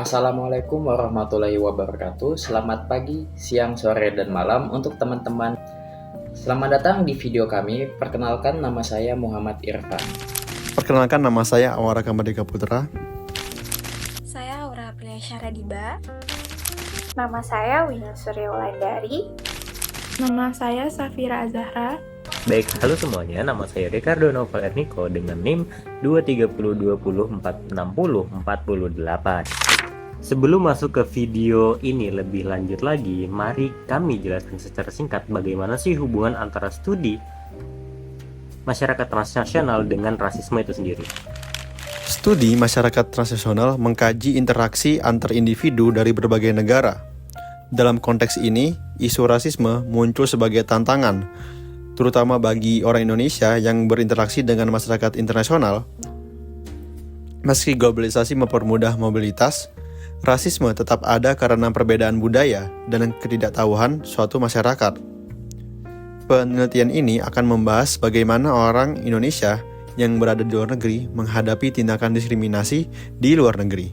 Assalamualaikum warahmatullahi wabarakatuh. Selamat pagi, siang, sore, dan malam untuk teman-teman. Selamat datang di video kami. Perkenalkan, nama saya Muhammad Irfan. Perkenalkan, nama saya Awara Kamardika Putra. Saya Aura Aprilia Syaradiba. Nama saya Wina Surya Wulandari. Nama saya Safira Azahra. Baik, halo semuanya, nama saya Ricardo Novel Erniko dengan NIM 23020406048. Sebelum masuk ke video ini lebih lanjut lagi, mari kami jelaskan secara singkat bagaimana sih hubungan antara studi masyarakat transnasional dengan rasisme itu sendiri. Studi masyarakat transnasional mengkaji interaksi antar individu dari berbagai negara. Dalam konteks ini, isu rasisme muncul sebagai tantangan, terutama bagi orang Indonesia yang berinteraksi dengan masyarakat internasional. Meski globalisasi mempermudah mobilitas, rasisme tetap ada karena perbedaan budaya dan ketidaktahuan suatu masyarakat. Penelitian ini akan membahas bagaimana orang Indonesia yang berada di luar negeri menghadapi tindakan diskriminasi di luar negeri.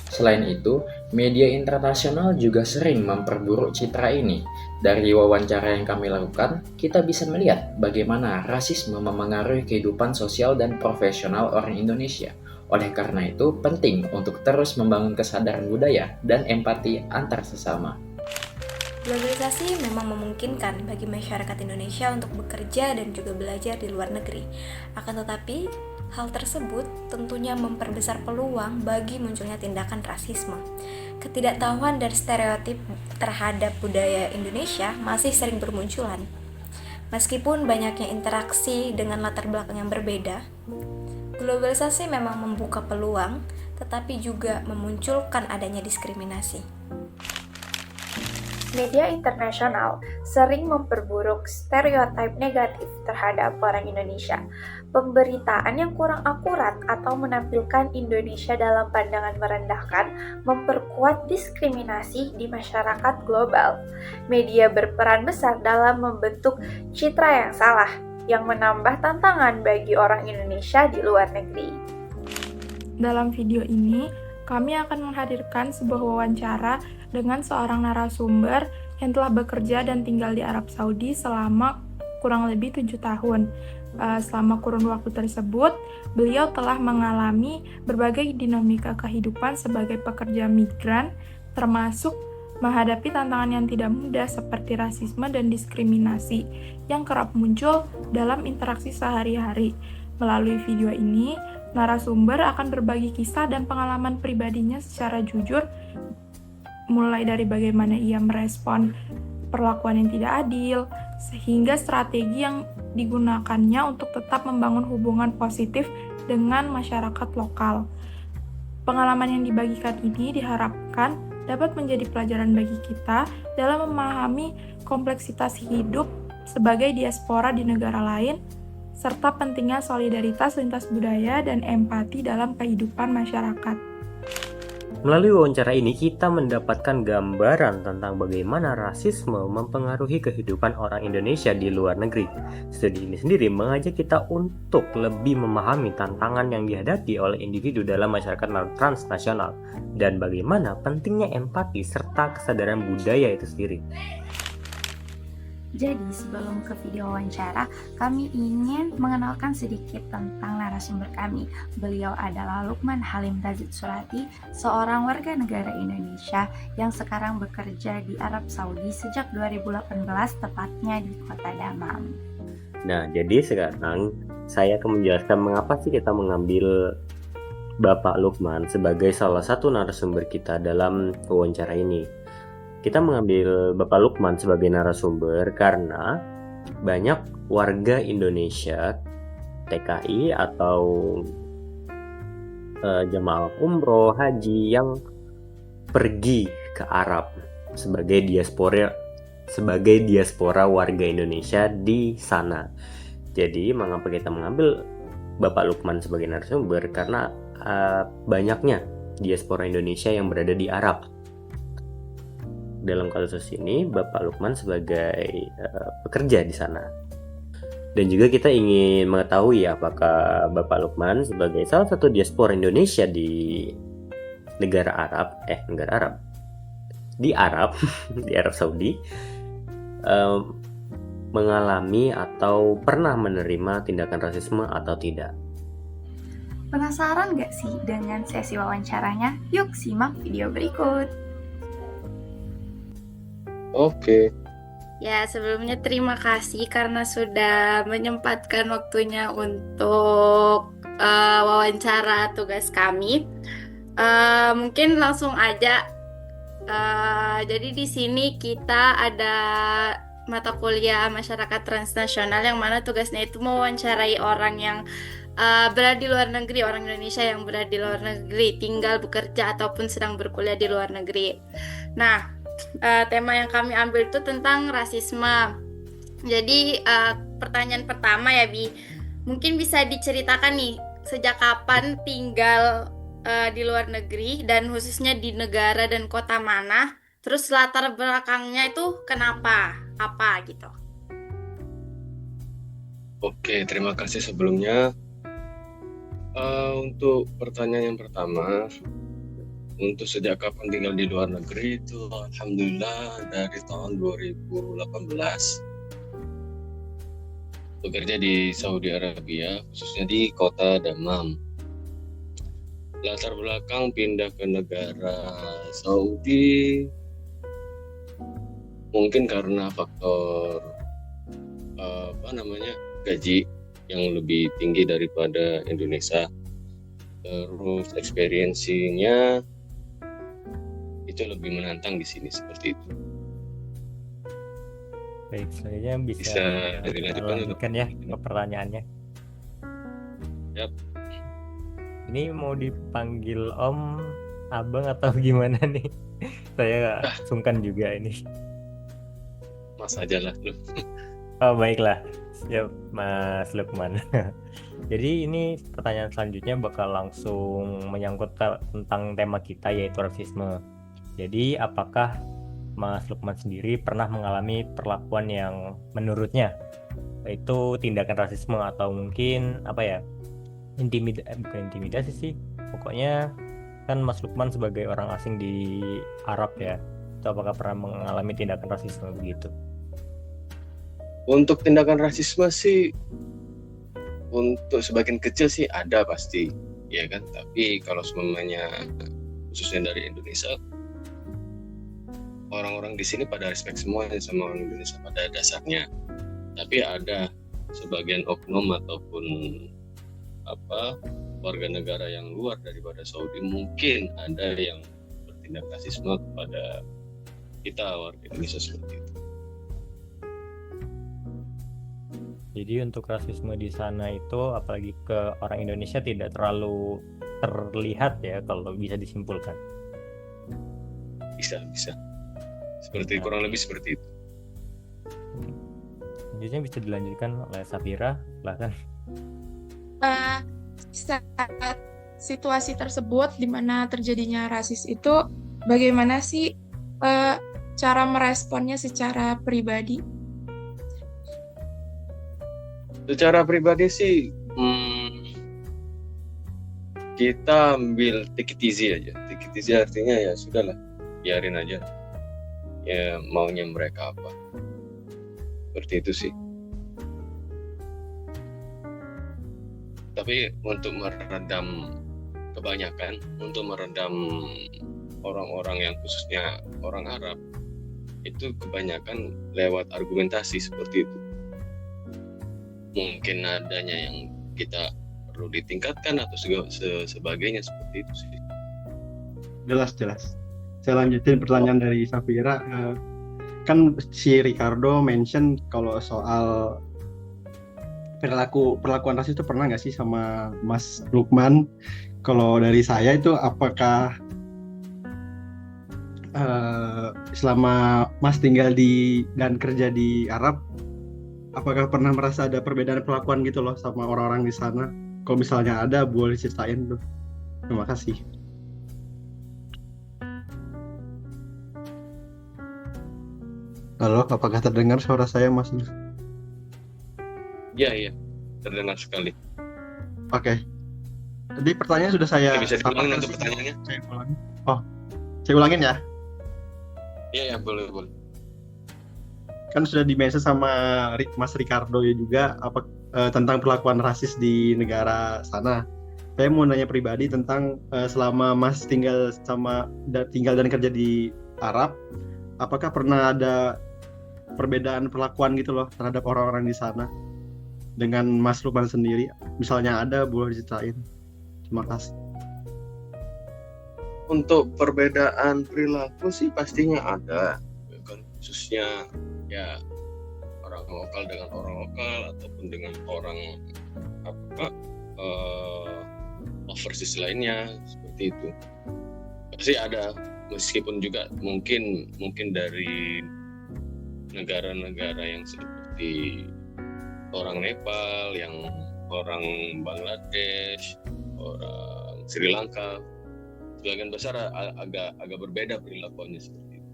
Selain itu, media internasional juga sering memperburuk citra ini. Dari wawancara yang kami lakukan, kita bisa melihat bagaimana rasisme memengaruhi kehidupan sosial dan profesional orang Indonesia. Oleh karena itu, penting untuk terus membangun kesadaran budaya dan empati antar sesama. Globalisasi memang memungkinkan bagi masyarakat Indonesia untuk bekerja dan juga belajar di luar negeri. Akan tetapi, hal tersebut tentunya memperbesar peluang bagi munculnya tindakan rasisme. Ketidaktahuan dan stereotip terhadap budaya Indonesia masih sering bermunculan. Meskipun banyaknya interaksi dengan latar belakang yang berbeda, globalisasi memang membuka peluang, tetapi juga memunculkan adanya diskriminasi. Media internasional sering memperburuk stereotip negatif terhadap orang Indonesia. Pemberitaan yang kurang akurat atau menampilkan Indonesia dalam pandangan merendahkan memperkuat diskriminasi di masyarakat global. Media berperan besar dalam membentuk citra yang salah, yang menambah tantangan bagi orang Indonesia di luar negeri. Dalam video ini, kami akan menghadirkan sebuah wawancara dengan seorang narasumber yang telah bekerja dan tinggal di Arab Saudi selama kurang lebih 7 tahun. Selama kurun waktu tersebut, beliau telah mengalami berbagai dinamika kehidupan sebagai pekerja migran, termasuk menghadapi tantangan yang tidak mudah seperti rasisme dan diskriminasi yang kerap muncul dalam interaksi sehari-hari. Melalui video ini, narasumber akan berbagi kisah dan pengalaman pribadinya secara jujur, mulai dari bagaimana ia merespon perlakuan yang tidak adil, sehingga strategi yang digunakannya untuk tetap membangun hubungan positif dengan masyarakat lokal. Pengalaman yang dibagikan ini diharapkan dapat menjadi pelajaran bagi kita dalam memahami kompleksitas hidup sebagai diaspora di negara lain, serta pentingnya solidaritas lintas budaya dan empati dalam kehidupan masyarakat. Melalui wawancara ini, kita mendapatkan gambaran tentang bagaimana rasisme mempengaruhi kehidupan orang Indonesia di luar negeri. Studi ini sendiri mengajak kita untuk lebih memahami tantangan yang dihadapi oleh individu dalam masyarakat transnasional dan bagaimana pentingnya empati serta kesadaran budaya itu sendiri. Jadi sebelum ke video wawancara, kami ingin mengenalkan sedikit tentang narasumber kami. Beliau adalah Lukman Halim Razid Surati, seorang warga negara Indonesia yang sekarang bekerja di Arab Saudi sejak 2018, tepatnya di kota Dammam. Nah, jadi sekarang saya akan menjelaskan mengapa sih kita mengambil Bapak Lukman sebagai salah satu narasumber kita dalam wawancara ini. Kita mengambil Bapak Lukman sebagai narasumber karena banyak warga Indonesia TKI atau jemaah umroh, haji yang pergi ke Arab sebagai diaspora warga Indonesia di sana. Jadi mengapa kita mengambil Bapak Lukman sebagai narasumber? Karena banyaknya diaspora Indonesia yang berada di Arab. Dalam kasus ini, Bapak Lukman sebagai pekerja di sana. Dan juga kita ingin mengetahui apakah Bapak Lukman sebagai salah satu diaspora Indonesia di negara Arab, di Arab, di Arab Saudi, mengalami atau pernah menerima tindakan rasisme atau tidak. Penasaran gak sih dengan sesi wawancaranya? Yuk simak video berikut. Oke. Ya, sebelumnya terima kasih karena sudah menyempatkan waktunya untuk wawancara tugas kami. Mungkin langsung aja. Jadi di sini kita ada mata kuliah masyarakat transnasional yang mana tugasnya itu mewawancarai orang yang berada di luar negeri, orang Indonesia yang berada di luar negeri, tinggal, bekerja, ataupun sedang berkuliah di luar negeri. Nah, tema yang kami ambil itu tentang rasisme. Jadi pertanyaan pertama ya Bi, mungkin bisa diceritakan nih sejak kapan tinggal di luar negeri dan khususnya di negara dan kota mana, terus latar belakangnya itu kenapa, apa gitu. Oke, terima kasih sebelumnya. Untuk pertanyaan yang pertama, untuk sejak kapan tinggal di luar negeri itu alhamdulillah dari tahun 2018 bekerja di Saudi Arabia, khususnya di kota Dammam. Latar belakang pindah ke negara Saudi mungkin karena faktor gaji yang lebih tinggi daripada Indonesia, terus experience-nya itu lebih menantang di sini seperti itu. Baik, selanjutnya bisa dilanjutkan ya ke pertanyaannya. Yap. Ini mau dipanggil Om, Abang atau gimana nih? Saya sungkan juga ini. Mas aja lah lu. Oh baiklah, siap Mas Lukman. Jadi ini pertanyaan selanjutnya bakal langsung menyangkut tentang tema kita yaitu rasisme. Jadi apakah Mas Lukman sendiri pernah mengalami perlakuan yang menurutnya itu tindakan rasisme atau mungkin bukan intimidasi sih, pokoknya kan Mas Lukman sebagai orang asing di Arab ya, itu apakah pernah mengalami tindakan rasisme begitu? Untuk tindakan rasisme sih untuk sebagian kecil sih ada pasti, ya kan. Tapi kalau semuanya khususnya dari Indonesia, orang-orang di sini pada respect semuanya sama orang Indonesia pada dasarnya. Tapi ada sebagian oknum ataupun warga negara yang luar daripada Saudi mungkin ada yang bertindak rasisme kepada kita warga Indonesia seperti itu. Jadi untuk rasisme di sana itu apalagi ke orang Indonesia tidak terlalu terlihat ya kalau bisa disimpulkan. Bisa. Seperti kurang lebih seperti itu. Selanjutnya bisa dilanjutkan oleh Safira, silahkan. Saat situasi tersebut di mana terjadinya rasis itu, bagaimana sih cara meresponnya secara pribadi? Secara pribadi sih kita ambil take it easy aja. Take it easy artinya ya sudahlah, biarin aja ya maunya mereka apa, seperti itu sih. Tapi untuk meredam orang-orang yang khususnya orang Arab itu kebanyakan lewat argumentasi seperti itu. Mungkin adanya yang kita perlu ditingkatkan atau sebagainya seperti itu sih. Jelas. Saya lanjutin pertanyaan dari Safira. Kan si Ricardo mention kalau soal perlakuan rasis itu pernah nggak sih sama Mas Lukman? Kalau dari saya itu apakah selama Mas tinggal dan kerja di Arab, apakah pernah merasa ada perbedaan perlakuan gitu loh sama orang-orang di sana? Kalau misalnya ada, boleh ceritain tuh. Terima kasih. Halo, apakah terdengar suara saya, Mas? Iya, terdengar sekali. Oke. Jadi pertanyaan sudah saya Oke, bisa diulangi sampaikan. untuk pertanyaannya? Saya ulangi. Oh, saya ulangin ya. Iya, boleh. Kan sudah di-mention sama Mas Ricardo ya juga tentang perlakuan rasis di negara sana. Saya mau nanya pribadi tentang selama Mas tinggal dan kerja di Arab, apakah pernah ada perbedaan perlakuan gitu loh terhadap orang-orang di sana dengan Mas Lukman sendiri? Misalnya ada, boleh diceritain. Terima kasih. Untuk perbedaan perilaku sih pastinya ada, kan, khususnya ya orang lokal dengan orang lokal ataupun dengan orang overseas lainnya, seperti itu pasti ada, meskipun juga mungkin dari negara-negara yang seperti orang Nepal, yang orang Bangladesh, orang Sri Lanka, sebagian besar agak berbeda perilakuannya seperti itu.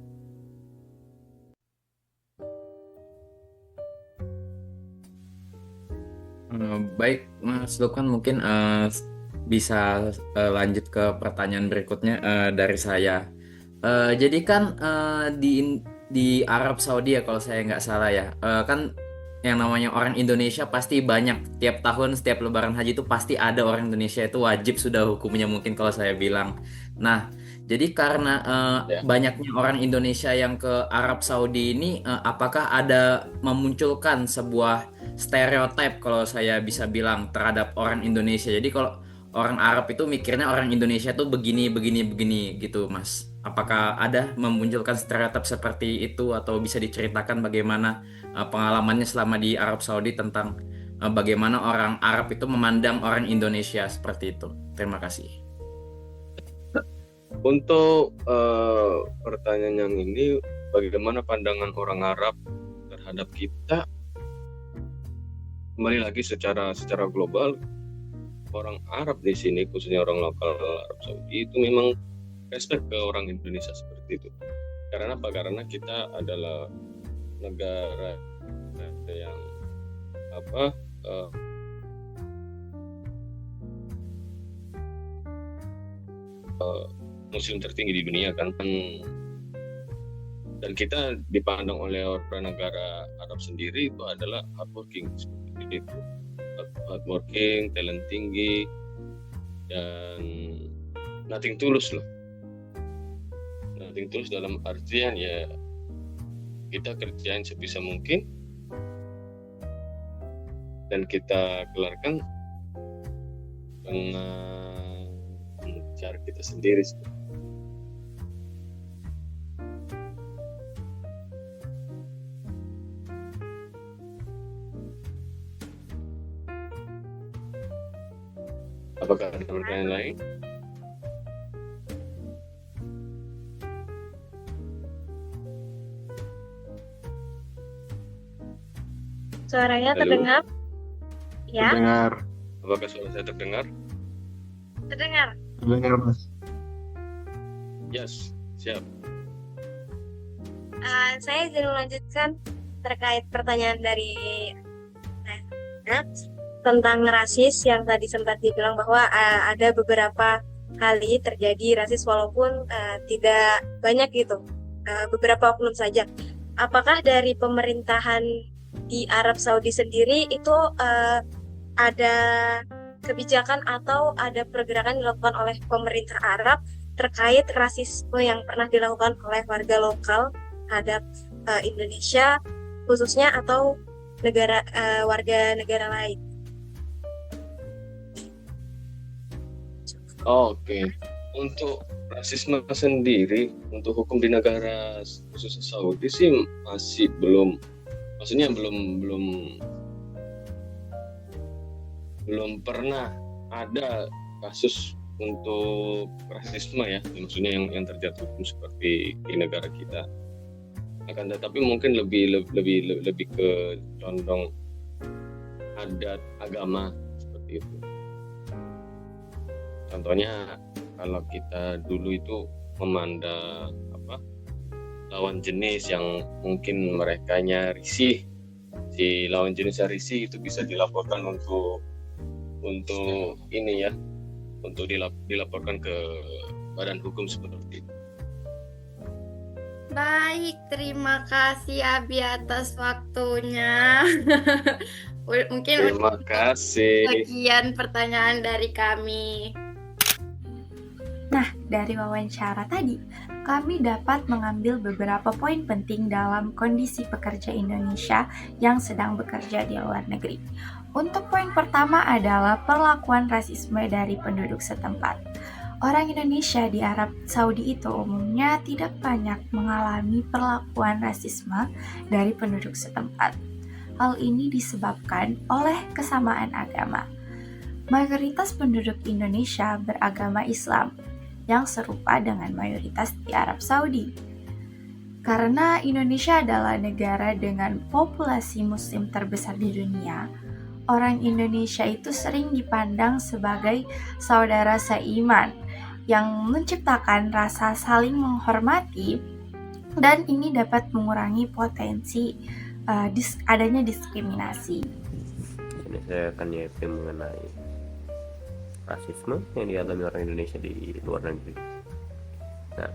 Baik, Mas Lukman, mungkin bisa lanjut ke pertanyaan berikutnya dari saya. Jadi kan di Arab Saudi ya kalau saya nggak salah ya, kan yang namanya orang Indonesia pasti banyak, tiap tahun setiap lebaran haji itu pasti ada orang Indonesia, itu wajib sudah hukumnya mungkin kalau saya bilang. Nah, jadi karena banyaknya orang Indonesia yang ke Arab Saudi ini, apakah ada memunculkan sebuah stereotip kalau saya bisa bilang terhadap orang Indonesia? Jadi kalau orang Arab itu mikirnya orang Indonesia tuh begini gitu, Mas. Apakah ada memunculkan stereotip seperti itu, atau bisa diceritakan bagaimana pengalamannya selama di Arab Saudi tentang bagaimana orang Arab itu memandang orang Indonesia seperti itu? Terima kasih. Untuk pertanyaan yang ini, bagaimana pandangan orang Arab terhadap kita? Kembali lagi secara global, orang Arab di sini, khususnya orang lokal Arab Saudi, itu memang respect ke orang Indonesia seperti itu. Karena apa? Karena kita adalah negara yang muslim tertinggi di dunia kan, dan kita dipandang oleh orang negara Arab sendiri itu adalah hardworking seperti itu, hardworking, talent tinggi, dan nothing tulus loh. Nothing tulus dalam artian ya kita kerjain sebisa mungkin dan kita kelarkan dengan cara kita sendiri. Apakah ada pertanyaan lain? Suaranya Halo? terdengar? Ya, Terdengar. Apakah suara saya terdengar? terdengar. Terdengar, Mas. Yes, siap. Saya izin melanjutkan terkait pertanyaan dari tentang rasis yang tadi sempat dibilang bahwa ada beberapa kali terjadi rasis walaupun tidak banyak gitu, beberapa oknum saja. Apakah dari pemerintahan di Arab Saudi sendiri itu ada kebijakan atau ada pergerakan dilakukan oleh pemerintah Arab terkait rasisme yang pernah dilakukan oleh warga lokal terhadap Indonesia khususnya atau warga negara lain? Oke. Untuk rasisme sendiri, untuk hukum di negara khususnya Saudi sih masih belum, maksudnya belum pernah ada kasus untuk rasisme ya, maksudnya yang terjatuh hukum seperti di negara kita. Akan tetapi mungkin lebih ke condong adat agama seperti itu. Contohnya kalau kita dulu itu memandang lawan jenis yang mungkin merekanya risih si lawan jenis risi itu bisa dilaporkan untuk ini ya, untuk dilaporkan ke badan hukum seperti itu. Baik, terima kasih Abi atas waktunya. Mungkin Terima kasih. sekian pertanyaan dari kami. Nah, dari wawancara tadi, kami dapat mengambil beberapa poin penting dalam kondisi pekerja Indonesia yang sedang bekerja di luar negeri. Untuk poin pertama adalah perlakuan rasisme dari penduduk setempat. Orang Indonesia di Arab Saudi itu umumnya tidak banyak mengalami perlakuan rasisme dari penduduk setempat. Hal ini disebabkan oleh kesamaan agama. Mayoritas penduduk Indonesia beragama Islam, yang serupa dengan mayoritas di Arab Saudi. Karena Indonesia adalah negara dengan populasi muslim terbesar di dunia, orang Indonesia itu sering dipandang sebagai saudara seiman yang menciptakan rasa saling menghormati, dan ini dapat mengurangi potensi adanya diskriminasi. Ini saya akan nyiapin mengenai rasisme yang dialami orang Indonesia di luar negeri. Nah,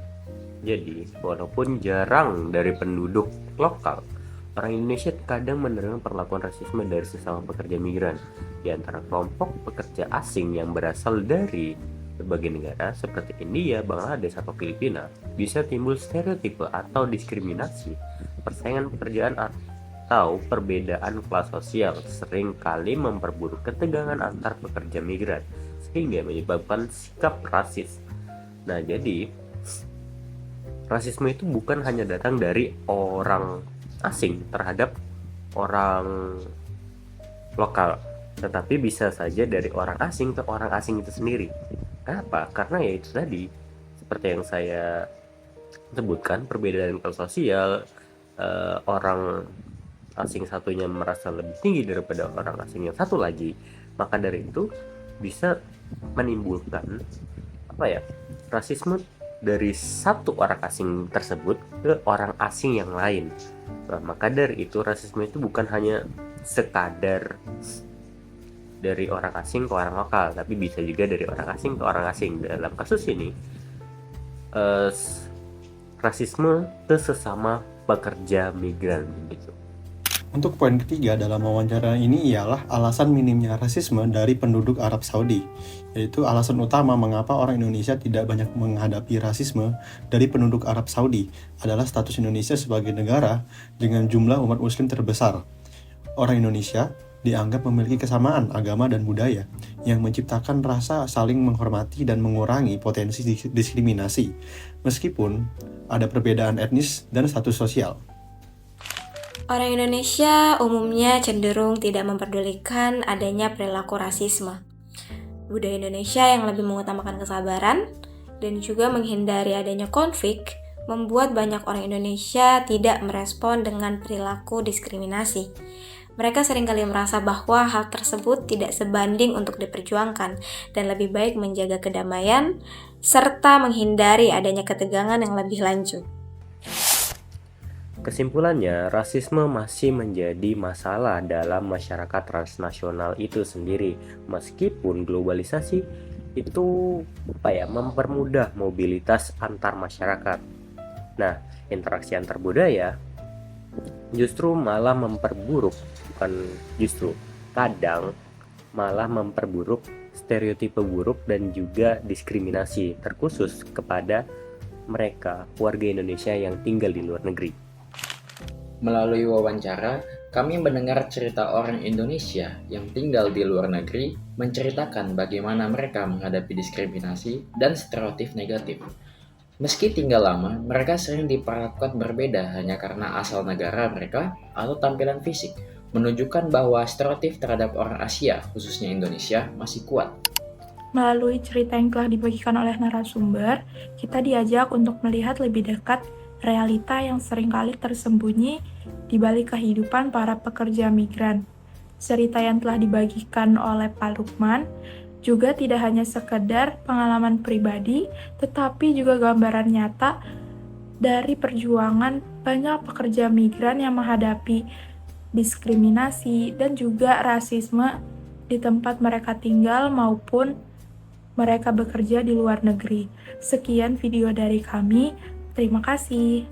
jadi walaupun jarang dari penduduk lokal, orang Indonesia kadang menerima perlakuan rasisme dari sesama pekerja migran. Di antara kelompok pekerja asing yang berasal dari berbagai negara seperti India, Bangladesh, atau Filipina, bisa timbul stereotipe atau diskriminasi, persaingan pekerjaan atau perbedaan kelas sosial, sering kali memperburuk ketegangan antar pekerja migran, sehingga menyebabkan sikap rasis. Nah, jadi rasisme itu bukan hanya datang dari orang asing terhadap orang lokal, tetapi bisa saja dari orang asing ke orang asing itu sendiri. Kenapa? Karena ya itu tadi, seperti yang saya sebutkan, perbedaan kelas sosial, orang asing satunya merasa lebih tinggi daripada orang asing yang satu lagi, maka dari itu bisa menimbulkan rasisme dari satu orang asing tersebut ke orang asing yang lain. Nah, maka dari itu rasisme itu bukan hanya sekadar dari orang asing ke orang lokal, tapi bisa juga dari orang asing ke orang asing. Dalam kasus ini rasisme ke sesama pekerja migran gitu. Untuk poin ketiga dalam wawancara ini ialah alasan minimnya rasisme dari penduduk Arab Saudi, yaitu alasan utama mengapa orang Indonesia tidak banyak menghadapi rasisme dari penduduk Arab Saudi adalah status Indonesia sebagai negara dengan jumlah umat muslim terbesar. Orang Indonesia dianggap memiliki kesamaan agama dan budaya yang menciptakan rasa saling menghormati dan mengurangi potensi diskriminasi, meskipun ada perbedaan etnis dan status sosial. Orang Indonesia umumnya cenderung tidak memperdulikan adanya perilaku rasisme. Budaya Indonesia yang lebih mengutamakan kesabaran dan juga menghindari adanya konflik membuat banyak orang Indonesia tidak merespon dengan perilaku diskriminasi. Mereka seringkali merasa bahwa hal tersebut tidak sebanding untuk diperjuangkan dan lebih baik menjaga kedamaian serta menghindari adanya ketegangan yang lebih lanjut. Kesimpulannya, rasisme masih menjadi masalah dalam masyarakat transnasional itu sendiri, meskipun globalisasi itu mempermudah mobilitas antar masyarakat. Nah, interaksi antar budaya justru malah memperburuk, kadang malah memperburuk stereotipe buruk dan juga diskriminasi terkhusus kepada mereka warga Indonesia yang tinggal di luar negeri. Melalui wawancara, kami mendengar cerita orang Indonesia yang tinggal di luar negeri menceritakan bagaimana mereka menghadapi diskriminasi dan stereotip negatif. Meski tinggal lama, mereka sering diperlakukan berbeda hanya karena asal negara mereka atau tampilan fisik, menunjukkan bahwa stereotip terhadap orang Asia, khususnya Indonesia, masih kuat. Melalui cerita yang telah dibagikan oleh narasumber, kita diajak untuk melihat lebih dekat realita yang seringkali tersembunyi di balik kehidupan para pekerja migran. Cerita yang telah dibagikan oleh Pak Lukman juga tidak hanya sekedar pengalaman pribadi, tetapi juga gambaran nyata dari perjuangan banyak pekerja migran yang menghadapi diskriminasi, dan juga rasisme di tempat mereka tinggal maupun mereka bekerja di luar negeri. Sekian video dari kami. Terima kasih.